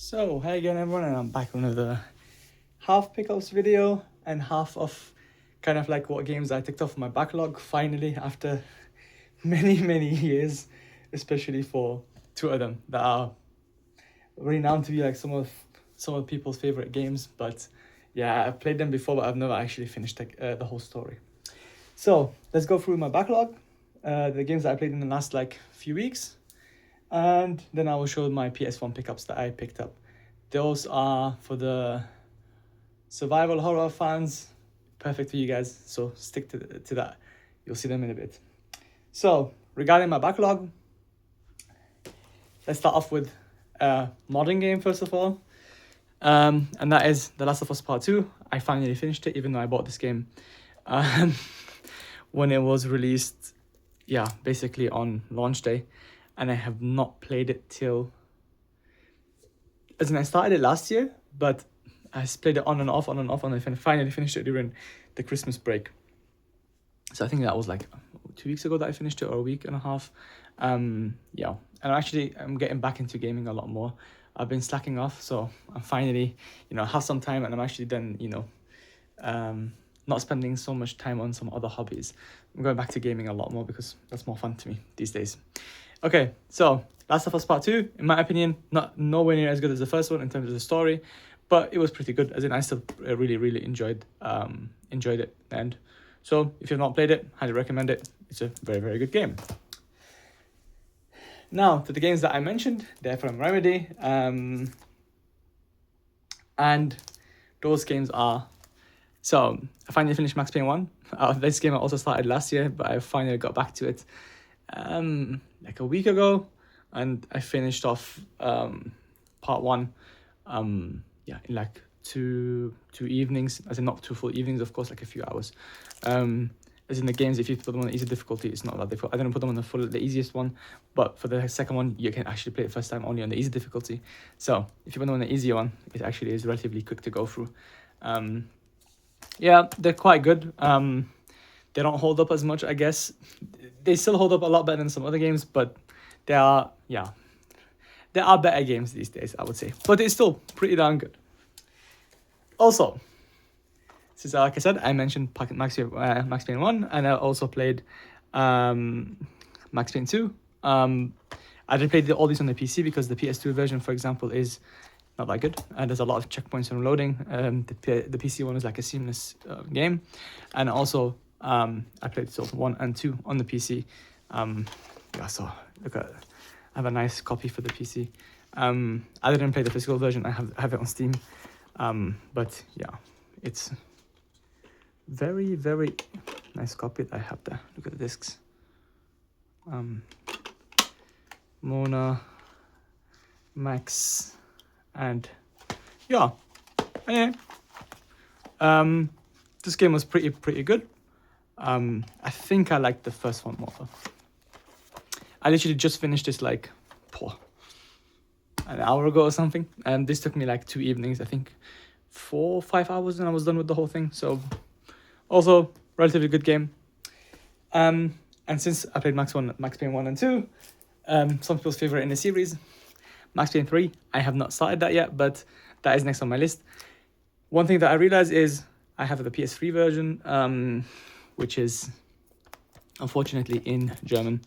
So, hey again everyone, and I'm back with another half pickups video and half of kind of like what games I ticked off my backlog finally after many years, especially for two of them that are renowned to be like some of people's favorite games. But yeah, I've played them before, but I've never actually finished the whole story. So let's go through my backlog, the games that I played in the last like few weeks, and then I will show my PS1 pickups that I picked up. Those are for the survival horror fans, perfect for you guys, so stick to that. You'll see them in a bit. So regarding my backlog, let's start off with a modern game first of all, and that is The Last of Us Part 2. I finally finished it, even though I bought this game when it was released, basically on launch day, and I have not played it till, as in I started it last year, but I played it on and off, and I finally finished it during the Christmas break. So I think that was like 2 weeks ago that I finished it, or a week and a half. And I'm getting back into gaming a lot more. I've been slacking off, so I'm finally, have some time, and I'm actually then, not spending so much time on some other hobbies. I'm going back to gaming a lot more because that's more fun to me these days. Okay, so Last of Us Part 2, in my opinion, nowhere near as good as the first one in terms of the story, but it was pretty good, as in I still really enjoyed it. And so if you've not played it, highly recommend it. It's a very good game. Now to the games that I mentioned, they're from Remedy, and those games are, so I finally finished Max Payne 1. This game I also started last year, but I finally got back to it like a week ago, and I finished off part 1 in like two evenings, as in not 2 full evenings, of course, like a few hours. As in the games, if you put them on the easy difficulty, it's not that difficult. I didn't put them on the easiest one, but for the second one, you can actually play it first time only on the easy difficulty. So if you put them on the easier one, it actually is relatively quick to go through. They're quite good. They don't hold up as much, I guess. They still hold up a lot better than some other games, but there are better games these days, I would say. But it's still pretty darn good. Also, since like I said, I mentioned Max Payne 1, and I also played Max Payne 2. I didn't play all these on the PC because the PS2 version, for example, is not that good. There's a lot of checkpoints and loading. The PC one is like a seamless game. And also, I played 1 and 2 on the PC. So look at, I have a nice copy for the PC. I didn't play the physical version. I have it on Steam. But yeah, it's very nice copy that I have there. Look at the discs. Mona, Max, and anyway, this game was pretty good. I think I liked the first one more. I literally just finished this like an hour ago or something, and this took me like 2 evenings, I think 4 or 5 hours, and I was done with the whole thing. So also relatively good game. And since I played Max Payne 1 and 2, some people's favorite in the series, Max Payne 3, I have not started that yet, but that is next on my list. One thing that I realized is I have the PS3 version, which is unfortunately in German,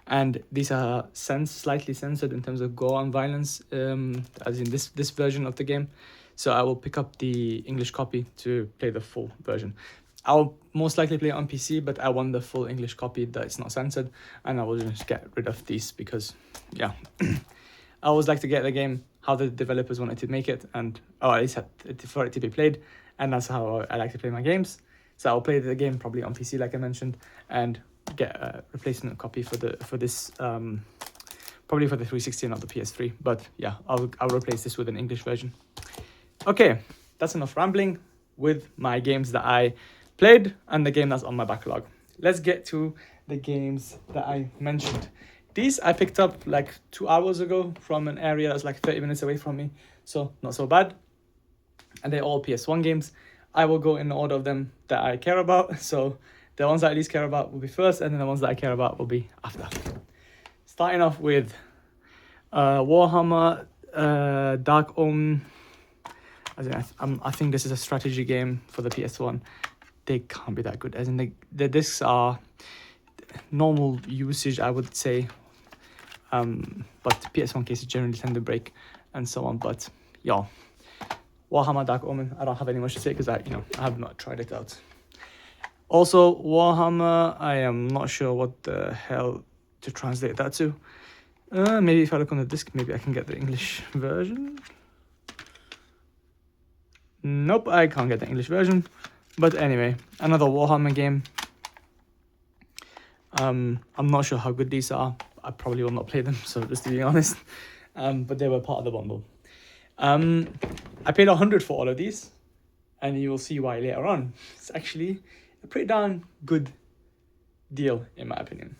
and these are slightly censored in terms of gore and violence, as in this version of the game. So I will pick up the English copy to play the full version. I'll most likely play it on PC, but I want the full English copy that it's not censored, and I will just get rid of these because, I always like to get the game how the developers wanted to make it, and at least for it to be played, and that's how I like to play my games. So I'll play the game probably on PC, like I mentioned, and get a replacement copy for this, probably for the 360 and not the PS3. But yeah, I'll replace this with an English version. Okay, that's enough rambling with my games that I played and the game that's on my backlog. Let's get to the games that I mentioned. These I picked up like 2 hours ago from an area that's like 30 minutes away from me, so not so bad. And they're all PS1 games. I will go in the order of them that I care about. So the ones that I least care about will be first, and then the ones that I care about will be after. Starting off with Warhammer Dark Omen. I think this is a strategy game for the PS1. They can't be that good. As in, the discs are normal usage, I would say. But PS1 cases generally tend to break and so on. But yeah, Warhammer Dark Omen, I don't have any much to say because I have not tried it out. Also, Warhammer, I am not sure what the hell to translate that to. Maybe if I look on the disc, maybe I can get the English version. Nope, I can't get the English version. But anyway, another Warhammer game. I'm not sure how good these are. I probably will not play them, so just to be honest. But they were part of the bundle. I paid 100 for all of these, and you will see why later on. It's actually a pretty darn good deal, in my opinion.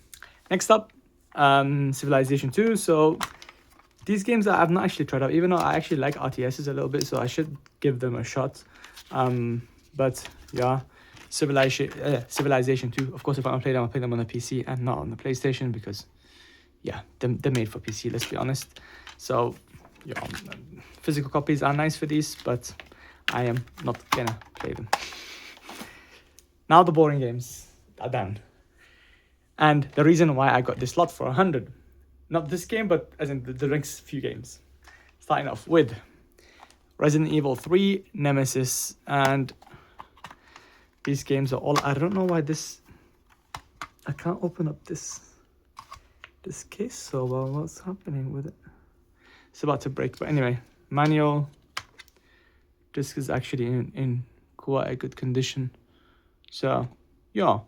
Next up, Civilization 2. So these games that I've not actually tried out, even though I actually like RTSs a little bit, so I should give them a shot. But yeah, Civilization 2. Of course, if I want to play them, I'll play them on the PC and not on the PlayStation because, yeah, they're made for PC, let's be honest. So, yeah, physical copies are nice for these, but I am not gonna play them. Now the boring games are done. And the reason why I got this lot for 100, not this game, but as in the next few games. Starting off with Resident Evil 3, Nemesis, and these games are all, I don't know why I can't open up this case so well. What's happening with it? It's about to break, but anyway, manual. Disc is actually in quite a good condition. So, yeah.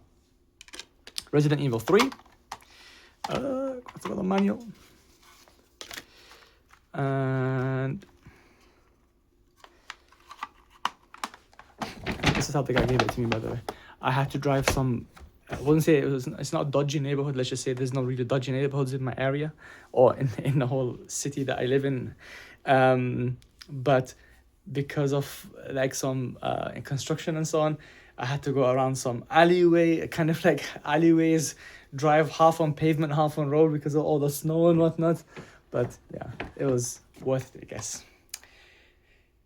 Resident Evil 3. What's about the manual? And this is how the guy gave it to me, by the way. I had to drive some, I wouldn't say it's not a dodgy neighborhood. Let's just say there's no really dodgy neighborhoods in my area or in the whole city that I live in. But because of like some construction and so on, I had to go around some alleyway, kind of like alleyways, drive half on pavement, half on road because of all the snow and whatnot. But yeah, it was worth it, I guess.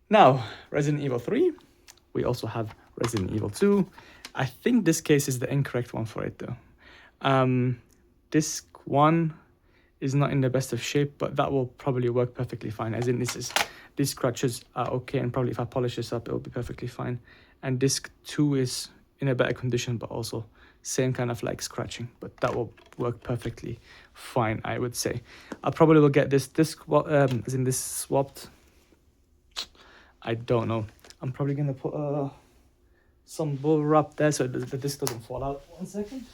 Now, Resident Evil 3. We also have Resident Evil 2. I think this case is the incorrect one for it though. Disc 1 is not in the best of shape, but that will probably work perfectly fine. As in these scratches are okay, and probably if I polish this up, it'll be perfectly fine. And disc 2 is in a better condition, but also same kind of like scratching, but that will work perfectly fine, I would say. I probably will get this disc, as in this swapped. I don't know. I'm probably gonna put some bubble wrap there so the disc doesn't fall out. 1 second.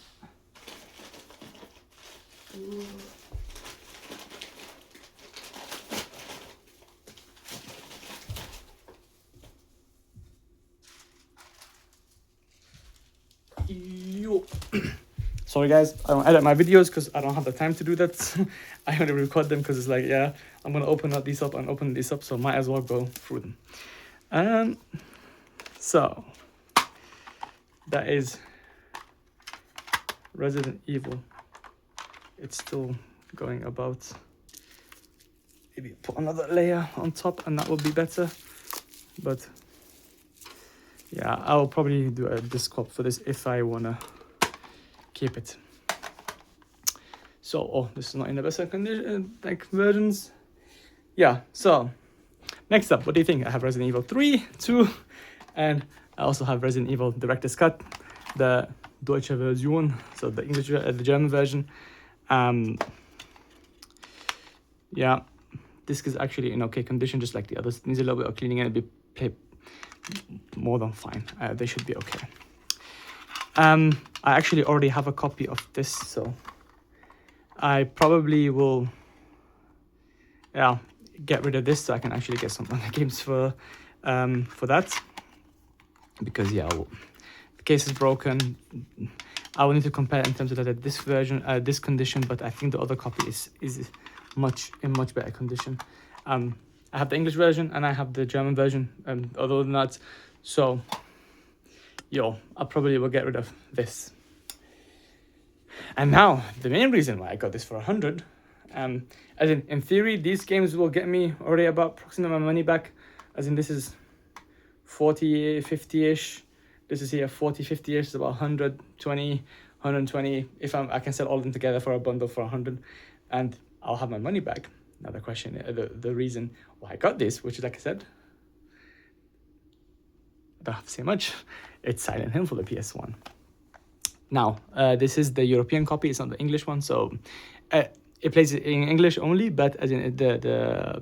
Sorry guys, I don't edit my videos because I don't have the time to do that. I only record them because it's like, yeah, I'm gonna open these up and open these up, so might as well go through them. So that is Resident Evil. It's still going about. Maybe put another layer on top and that will be better. But yeah, I'll probably do a disc swap for this if I wanna keep it. So, this is not in the best condition, like versions. Yeah, so next up, what do you think? I have Resident Evil 3, 2, and I also have Resident Evil Director's Cut, the Deutsche Version, so the English, the German version. Yeah, disc is actually in okay condition, just like the others. It needs a little bit of cleaning and it'll be more than fine. They should be okay. I actually already have a copy of this, so I probably will, yeah, get rid of this so I can actually get some other games for that. Because yeah, the case is broken. I will need to compare in terms of this version, this condition, but I think the other copy is in much better condition. I have the English version and I have the German version. Other than that, so I probably will get rid of this. And now the main reason why I got this for 100, As in theory, these games will get me already about approximately my money back. As in, this is 40, 50-ish. This is here 40, 50-ish. It's about 120, 120. If I can sell all of them together for a bundle for 100, and I'll have my money back. Now the question, the reason why I got this, which is, like I said, I don't have to say much. It's Silent Hill for the PS1. Now, this is the European copy. It's not the English one, so it plays in English only. But as in the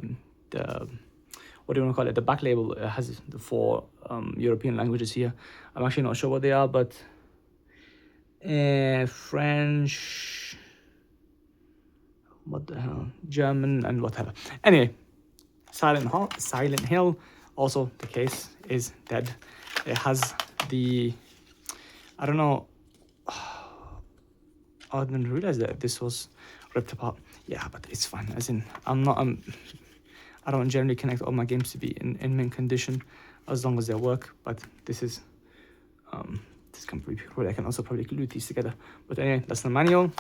what do you want to call it? The back label has the 4 European languages here. I'm actually not sure what they are, but French, what the hell, German, and whatever. Anyway, Silent Hill. Also, the case is dead. It has the, I don't know. I didn't realize that this was ripped apart. Yeah, but it's fine. As in, I don't generally connect all my games to be in mint condition, as long as they work. But this is, this can probably, I can also probably glue these together. But anyway, that's the manual.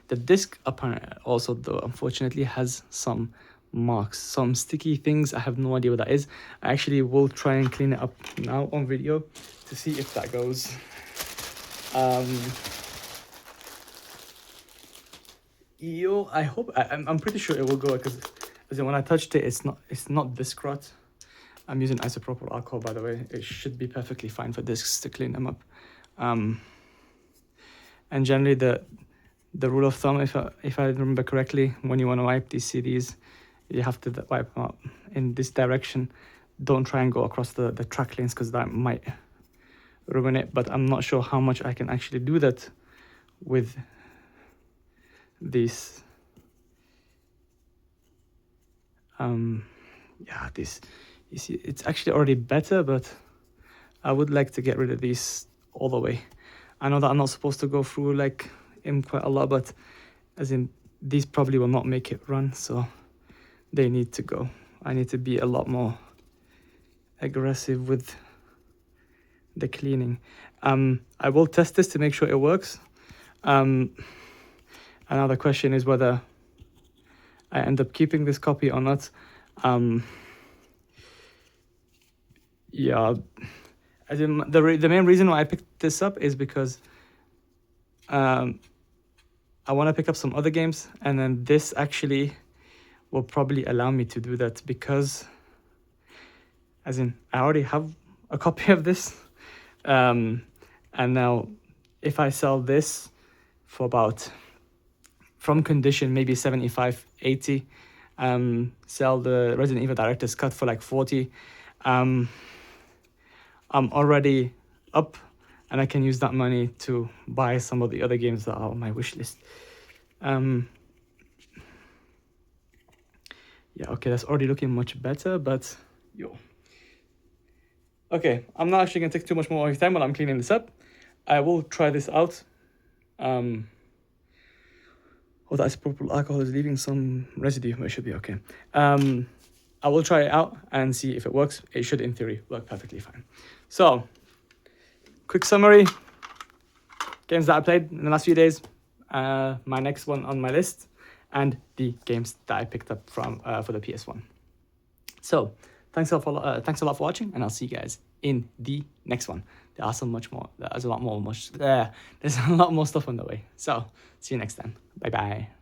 The disc apparently also, though, unfortunately, has some marks, some sticky things. I have no idea what that is. I actually will try and clean it up now on video to see if that goes. I hope, I'm pretty sure it will go, because when I touched it, it's not disc rot. I'm using isopropyl alcohol, by the way. It should be perfectly fine for discs to clean them up. And generally, the rule of thumb, if I remember correctly, when you want to wipe these CDs, you have to wipe them up in this direction. Don't try and go across the track lanes, because that might ruin it. But I'm not sure how much I can actually do that with these. Yeah, this, you see, it's actually already better, but I would like to get rid of these all the way. I know that I'm not supposed to go through like in quite a lot, but as in, these probably will not make it run, so they need to go. I need to be a lot more aggressive with the cleaning. I will test this to make sure it works. Another question is whether I end up keeping this copy or not. Yeah, as in, the main reason why I picked this up is because I want to pick up some other games, and then this actually will probably allow me to do that, because as in, I already have a copy of this, and now if I sell this for about, from condition, maybe 75, 80, sell the Resident Evil Director's Cut for like 40, I'm already up, and I can use that money to buy some of the other games that are on my wish list. Yeah, okay, that's already looking much better, but yo. Okay, I'm not actually gonna take too much more of your time while I'm cleaning this up. I will try this out. Oh, that isopropyl alcohol is leaving some residue, but it should be okay. I will try it out and see if it works. It should, in theory, work perfectly fine. So, quick summary. Games that I played in the last few days. My next one on my list. And the games that I picked up from for the PS1. So, thanks a lot for watching, and I'll see you guys in the next one. There's a lot more stuff on the way. So, see you next time. Bye-bye.